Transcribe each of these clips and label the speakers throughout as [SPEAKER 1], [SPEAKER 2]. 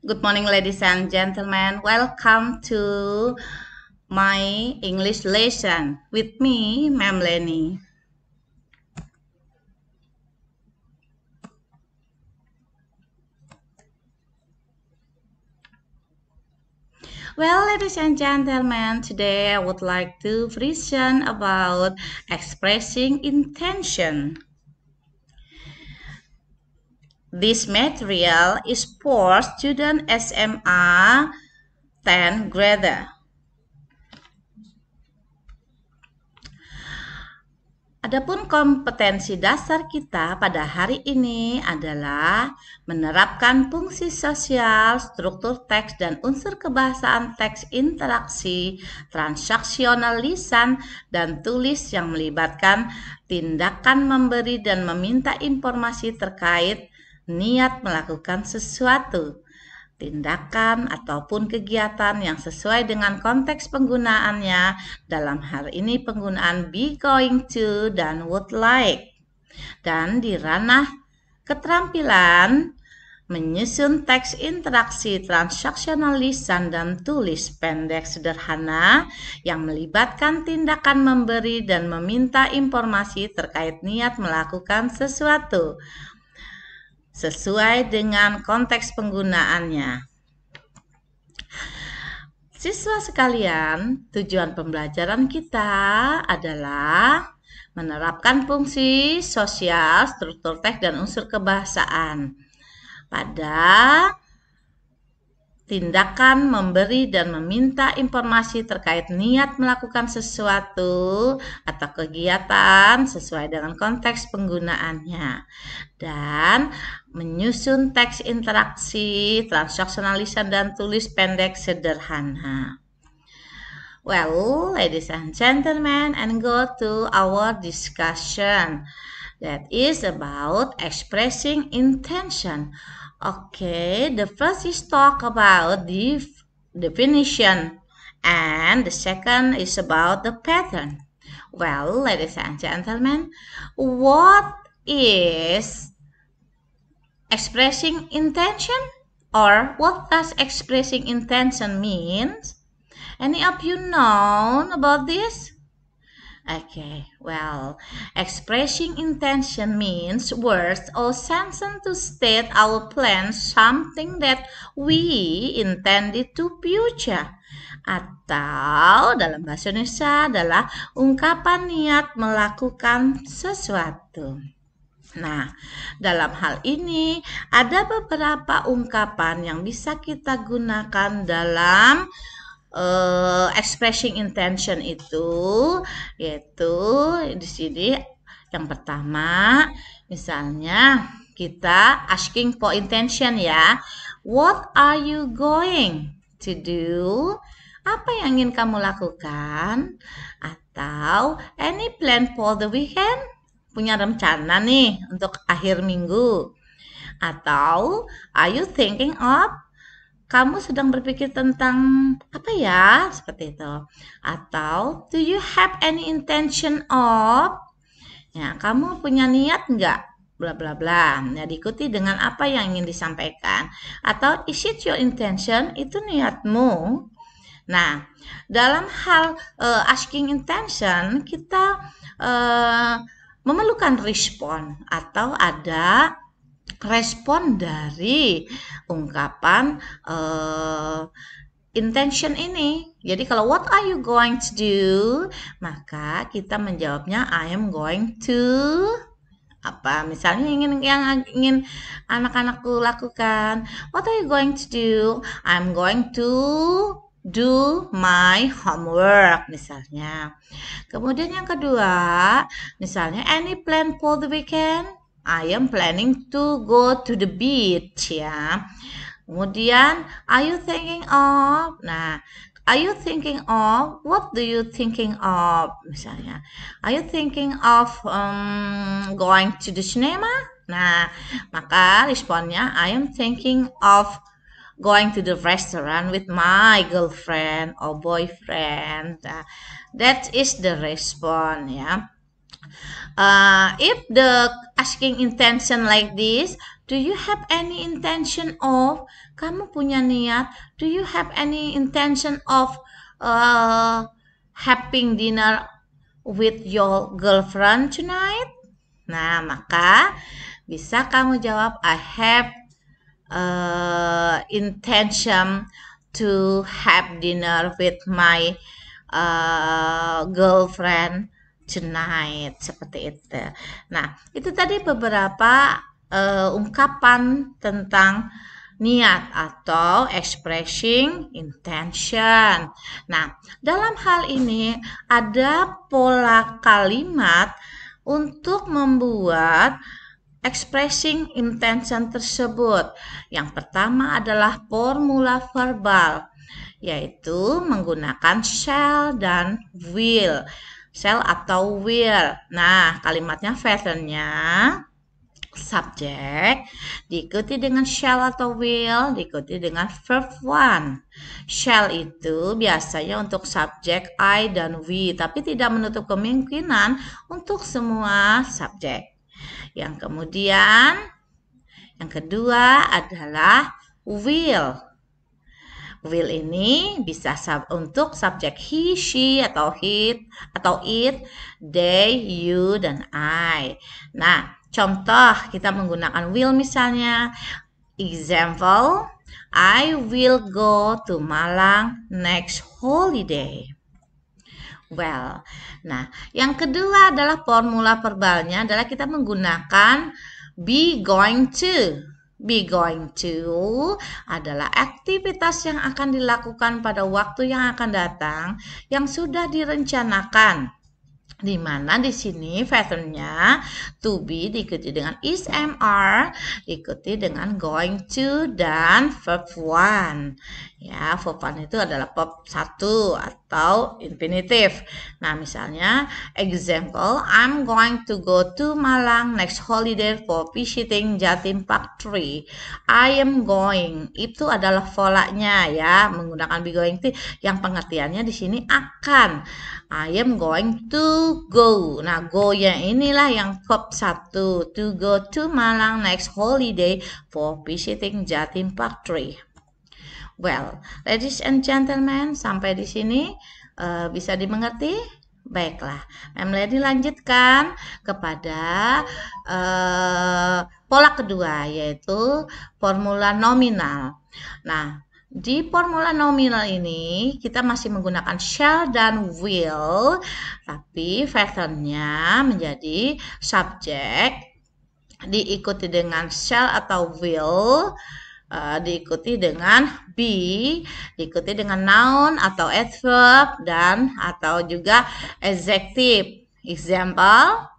[SPEAKER 1] Good morning, ladies and gentlemen. Welcome to my English lesson with me, Ma'am Lenny. Well, ladies and gentlemen, today I would like to present about expressing intention. This material is for student SMA 10 grader. Adapun kompetensi dasar kita pada hari ini adalah menerapkan fungsi sosial, struktur teks, dan unsur kebahasaan teks interaksi, transaksional lisan, dan tulis yang melibatkan tindakan memberi dan meminta informasi terkait niat melakukan sesuatu, tindakan ataupun kegiatan yang sesuai dengan konteks penggunaannya. Dalam hal ini penggunaan be, going to, dan would like. Dan di ranah keterampilan menyusun teks interaksi transaksional lisan dan tulis pendek sederhana yang melibatkan tindakan memberi dan meminta informasi terkait niat melakukan sesuatu sesuai dengan konteks penggunaannya. Siswa sekalian, tujuan pembelajaran kita adalah menerapkan fungsi sosial, struktur teks, dan unsur kebahasaan pada tindakan memberi dan meminta informasi terkait niat melakukan sesuatu atau kegiatan sesuai dengan konteks penggunaannya, dan menyusun teks interaksi, transaksional lisan, dan tulis pendek sederhana. Well, ladies and gentlemen, and go to our discussion that is about expressing intention. Okay, the first is talk about the definition, and the second is about the pattern. Well, ladies and gentlemen, what is expressing intention, or what does expressing intention means? Any of you know about this? Okay, well, expressing intention means words or sentence to state our plan, something that we intended to future. Atau dalam bahasa Indonesia adalah ungkapan niat melakukan sesuatu. Nah, dalam hal ini ada beberapa ungkapan yang bisa kita gunakan dalam expressing intention itu, yaitu di sini yang pertama, misalnya kita asking for intention ya. What are you going to do? Apa yang ingin kamu lakukan? Atau any plan for the weekend? Punya rencana nih untuk akhir minggu. Atau are you thinking of? Kamu sedang berpikir tentang apa ya? Seperti itu. Atau do you have any intention of? Ya, kamu punya niat enggak? Bla bla bla. Ya, diikuti dengan apa yang ingin disampaikan. Atau is it your intention? Itu niatmu. Nah, dalam hal asking intention, kita memerlukan respon atau ada respon dari ungkapan intention ini. Jadi kalau what are you going to do, maka kita menjawabnya I am going to apa, misalnya yang ingin anak-anakku lakukan, what are you going to do? I'm going to do my homework misalnya. Kemudian yang kedua, misalnya any plan for the weekend? I am planning to go to the beach ya. Kemudian are you thinking of? Nah, are you thinking of? What do you thinking of? Misalnya, are you thinking of going to the cinema? Nah, maka responnya I am thinking of going to the restaurant with my girlfriend or boyfriend. That is the response ya. If the asking intention like this, Do you have any intention of? Kamu punya niat? Do you have any intention of having dinner with your girlfriend tonight? Nah, maka bisa kamu jawab I have intention to have dinner with my girlfriend tonight, seperti itu. Nah, itu tadi beberapa ungkapan tentang niat atau expressing intention. Nah, dalam hal ini ada pola kalimat untuk membuat expressing intention tersebut. Yang pertama adalah formula verbal, yaitu menggunakan shall dan will. Shall atau will. Nah, kalimatnya patternnya subject diikuti dengan shall atau will, diikuti dengan verb one. Shall itu biasanya untuk subjek I dan we, tapi tidak menutup kemungkinan untuk semua subjek. Yang kemudian, yang kedua adalah will. Will ini bisa untuk subjek he, she, atau it, they, you, dan I. Nah, contoh kita menggunakan will misalnya. Example, I will go to Malang next holiday. Well, nah yang kedua adalah formula verbalnya adalah kita menggunakan be going to. Be going to adalah aktivitas yang akan dilakukan pada waktu yang akan datang yang sudah direncanakan. Di mana di sini patternnya to be diikuti dengan is, am, are, diikuti dengan going to dan verb one. Ya, verb one itu adalah verb satu atau infinitive. Nah, misalnya example, I'm going to go to Malang next holiday for visiting Jatim Park 3. I am going. Itu adalah polanya ya, menggunakan be going to yang pengertiannya di sini akan. I am going to go. Nah, go yang inilah yang verb 1. To go to Malang next holiday for visiting Jatim Park 3. Well, ladies and gentlemen, sampai di sini bisa dimengerti? Baiklah, Mem lanjutkan kepada pola kedua, yaitu formula nominal. Nah, di formula nominal ini kita masih menggunakan shall dan will, tapi patternnya menjadi subject diikuti dengan shall atau will, diikuti dengan be, diikuti dengan noun atau adverb dan atau juga adjective. Example,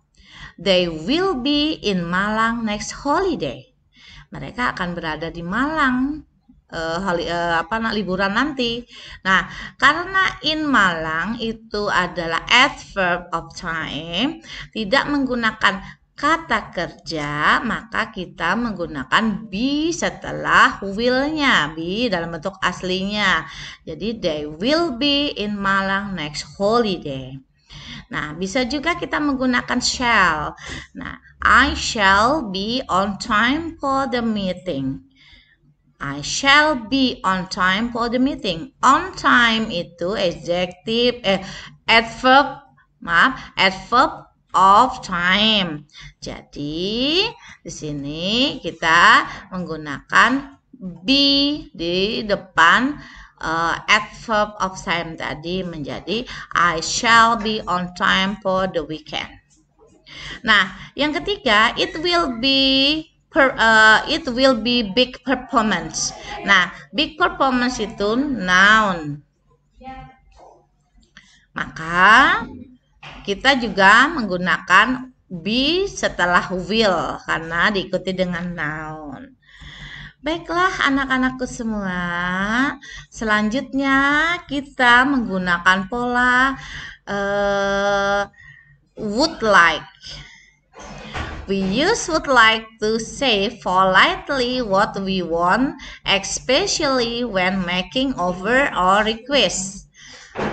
[SPEAKER 1] they will be in Malang next holiday. Mereka akan berada di Malang liburan nanti. Nah, karena in Malang itu adalah adverb of time, tidak menggunakan kata kerja, maka kita menggunakan be setelah will-nya, be dalam bentuk aslinya. Jadi they will be in Malang next holiday. Nah, bisa juga kita menggunakan shall. Nah, I shall be on time for the meeting. I shall be on time for the meeting. On time itu adverb of time. Jadi di sini kita menggunakan be di depan adverb of time tadi menjadi I shall be on time for the weekend. Nah, yang ketiga, it will be big performance. Nah, big performance itu noun. Maka kita juga menggunakan be setelah will karena diikuti dengan noun. Baiklah anak-anakku semua, selanjutnya kita menggunakan pola would like. We use would like to say politely what we want, especially when making offer or request.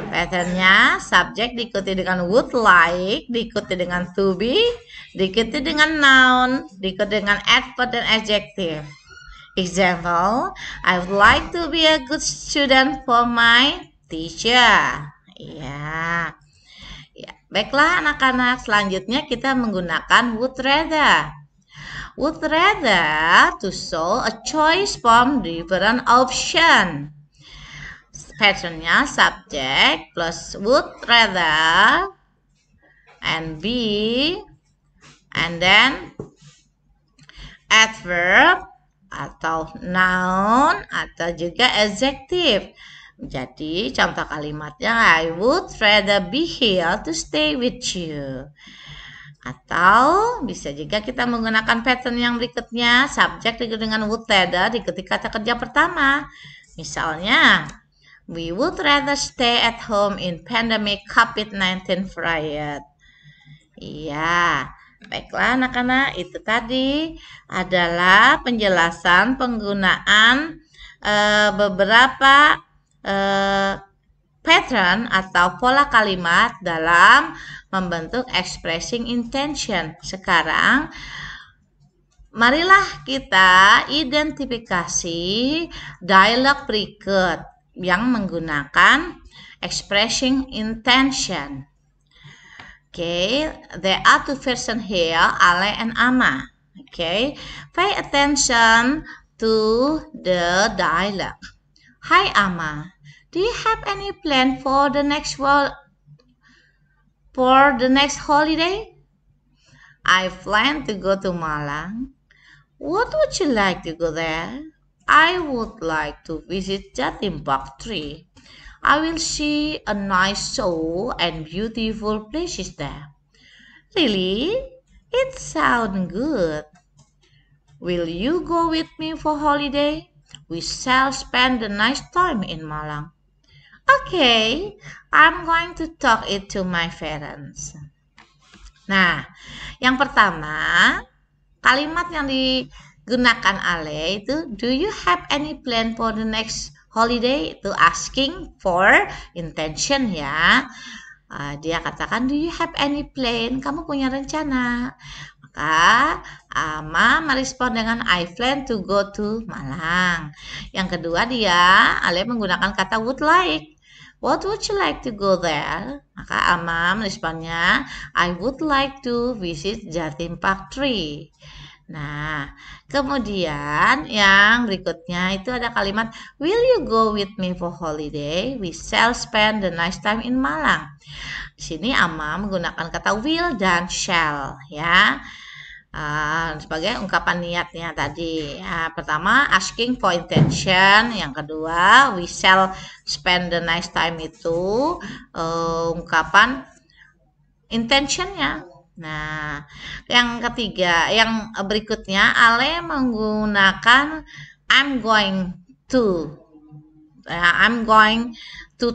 [SPEAKER 1] Patternnya subject diikuti dengan would like, diikuti dengan to be, diikuti dengan noun, diikuti dengan adverb dan adjective. Example, I would like to be a good student for my teacher. Ya. Ya, baiklah anak-anak, selanjutnya kita menggunakan would rather. Would rather to show a choice from different option. Patternnya subject plus would rather and be and then adverb atau noun atau juga adjective. Jadi contoh kalimatnya I would rather be here to stay with you. Atau bisa juga kita menggunakan pattern yang berikutnya, subject dengan would rather diikuti kata kerja pertama. Misalnya, we would rather stay at home in pandemic COVID-19 period. Iya, baiklah anak-anak, itu tadi adalah penjelasan penggunaan beberapa pattern atau pola kalimat dalam membentuk expressing intention. Sekarang, marilah kita identifikasi dialog berikut yang menggunakan expressing intention. Okay, there are two persons here, Ale and Ama. Okay, pay attention to the dialogue. Hi Ama, do you have any plan for the next holiday? I plan to go to Malang. What would you like to go there? I would like to visit Jatim Park 3. I will see a nice show and beautiful places there. Really? It sounds good. Will you go with me for holiday? We shall spend a nice time in Malang. Okay, I'm going to talk it to my parents. Nah, yang pertama, kalimat yang digunakan Ale itu, do you have any plan for the next holiday? Itu asking for intention ya. Dia katakan, do you have any plan? Kamu punya rencana? Maka Ama merespon dengan I plan to go to Malang. Yang kedua Ale menggunakan kata would like. What would you like to go there? Maka Ama meresponnya, I would like to visit Jatim Park 3. Nah, kemudian yang berikutnya itu ada kalimat, will you go with me for holiday? We shall spend the nice time in Malang. Di sini Ama menggunakan kata will dan shall ya. Sebagai ungkapan niatnya tadi. Pertama asking for intention, yang kedua we shall spend the nice time itu ungkapan intentionnya. Nah, yang ketiga, yang berikutnya Ale menggunakan I'm going to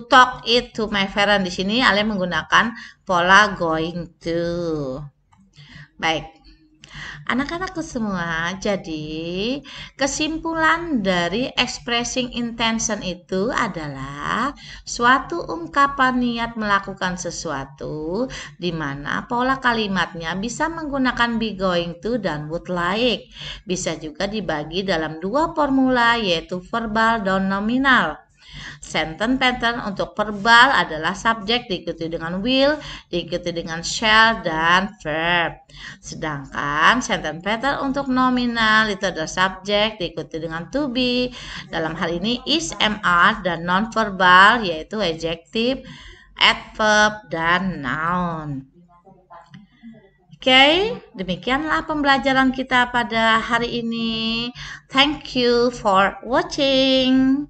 [SPEAKER 1] talk it to my parents. Di sini Ale menggunakan pola going to. Baik. Anak-anakku semua, jadi kesimpulan dari expressing intention itu adalah suatu ungkapan niat melakukan sesuatu di mana pola kalimatnya bisa menggunakan be going to dan would like. Bisa juga dibagi dalam dua formula yaitu verbal dan nominal. Sentence pattern untuk verbal adalah subject diikuti dengan will, diikuti dengan shall, dan verb. Sedangkan sentence pattern untuk nominal itu adalah subject diikuti dengan to be. Dalam hal ini is, am, are, dan non-verbal yaitu adjective, adverb, dan noun. Oke, demikianlah pembelajaran kita pada hari ini. Thank you for watching.